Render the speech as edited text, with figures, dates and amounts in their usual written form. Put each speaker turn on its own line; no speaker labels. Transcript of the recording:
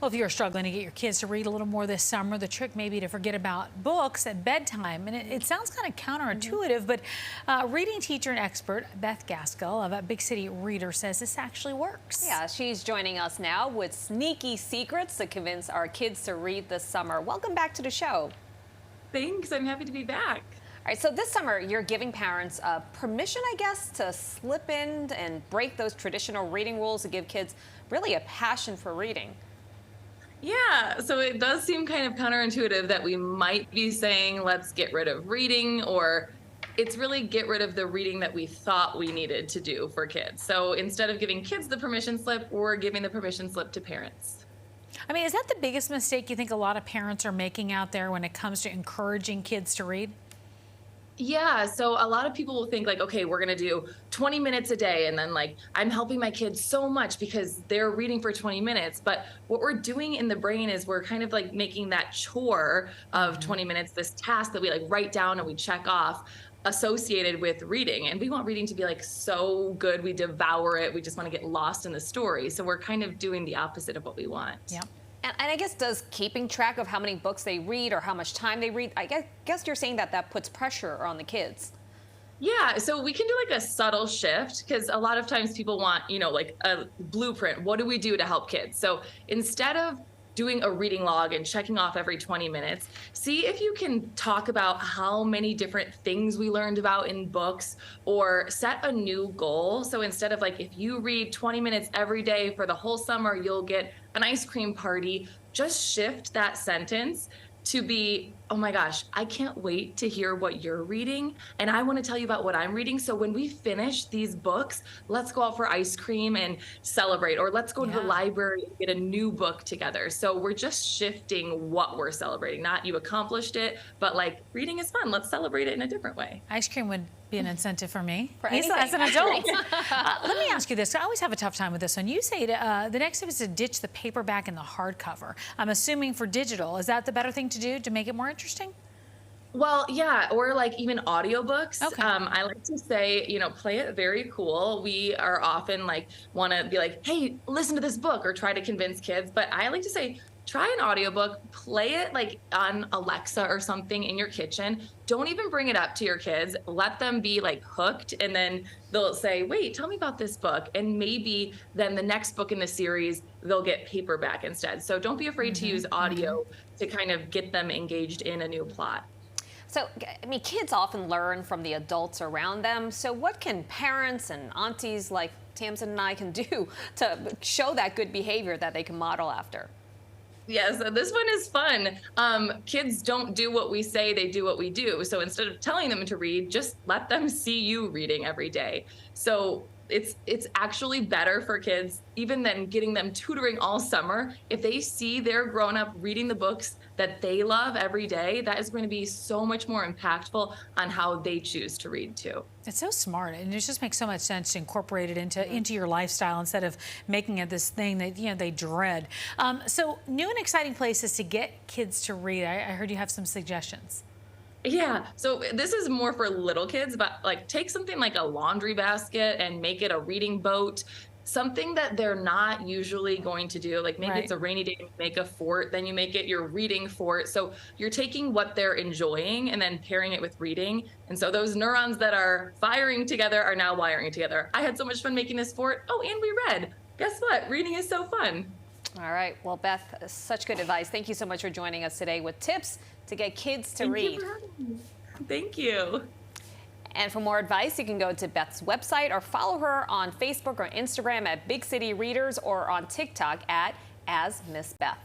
Well, if you're struggling to get your kids to read a little more this summer, the trick may be to forget about books at bedtime. And it sounds kind of counterintuitive, but reading teacher and expert Beth Gaskill of Big City Reader says this actually works.
Yeah, she's joining us now with sneaky secrets to convince our kids to read this summer. Welcome back to the show.
Thanks, I'm happy to be back.
All right, so this summer you're giving parents permission, I guess, to slip in and break those traditional reading rules to give kids really a passion for reading.
Yeah, so it does seem kind of counterintuitive that we might be saying, let's get rid of reading, or it's really get rid of the reading that we thought we needed to do for kids. So instead of giving kids the permission slip, we're giving the permission slip to parents.
I mean, is that the biggest mistake you think a lot of parents are making out there when it comes to encouraging kids to read?
Yeah, so a lot of people will think like, okay, we're gonna do 20 minutes a day, and then like, I'm helping my kids so much because they're reading for 20 minutes. But what we're doing in the brain is we're kind of like making that chore of 20 minutes, this task that we like write down and we check off, associated with reading. And we want reading to be like so good, we devour it, we just want to get lost in the story. So we're kind of doing the opposite of what we want.
Yeah.
And I guess, does keeping track of how many books they read or how much time they read, I guess you're saying that puts pressure on the kids.
Yeah, so we can do like a subtle shift, because a lot of times people want, like a blueprint. What do we do to help kids? So instead of doing a reading log and checking off every 20 minutes, see if you can talk about how many different things we learned about in books, or set a new goal. So instead of like, if you read 20 minutes every day for the whole summer, you'll get an ice cream party, just shift that sentence to be, oh my gosh, I can't wait to hear what you're reading, and I want to tell you about what I'm reading. So when we finish these books, let's go out for ice cream and celebrate, or let's go to the library and get a new book together. So we're just shifting what we're celebrating. Not you accomplished it, but like, reading is fun. Let's celebrate it in a different way.
Ice cream would be an incentive for me.
As
an adult. Let me ask you this. I always have a tough time with this one. You say the next step is to ditch the paperback and the hardcover. I'm assuming for digital. Is that the better thing to do to make it more interesting?
Well, yeah, or like even audiobooks.
Okay.
I like to say, play it very cool. We are often like, want to be like, hey, listen to this book, or try to convince kids. But I like to say, try an audiobook, play it like on Alexa or something in your kitchen. Don't even bring it up to your kids. Let them be like hooked, and then they'll say, wait, tell me about this book. And maybe then the next book in the series, they'll get paperback instead. So don't be afraid to use audio to kind of get them engaged in a new plot.
So, I mean, kids often learn from the adults around them. So what can parents and aunties like Tamsin and I can do to show that good behavior that they can model after?
Yes, this one is fun. Kids don't do what we say, they do what we do. So instead of telling them to read, just let them see you reading every day. So it's actually better for kids, even than getting them tutoring all summer. If they see their grown-up reading the books that they love every day, that is going to be so much more impactful on how they choose to read too.
It's so smart, and it just makes so much sense to incorporate it into your lifestyle instead of making it this thing that they dread. So new and exciting places to get kids to read. I heard you have some suggestions.
Yeah, so this is more for little kids, but like take something like a laundry basket and make it a reading boat. Something that they're not usually going to do. Like maybe it's a rainy day, make a fort, then you make it your reading fort. So you're taking what they're enjoying and then pairing it with reading. And so those neurons that are firing together are now wiring together. I had so much fun making this fort. Oh, and we read. Guess what? Reading is so fun.
All right. Well, Beth, such good advice. Thank you so much for joining us today with tips to get kids to read.
Thank you.
And for more advice, you can go to Beth's website or follow her on Facebook or Instagram at Big City Readers, or on TikTok at As Miss Beth.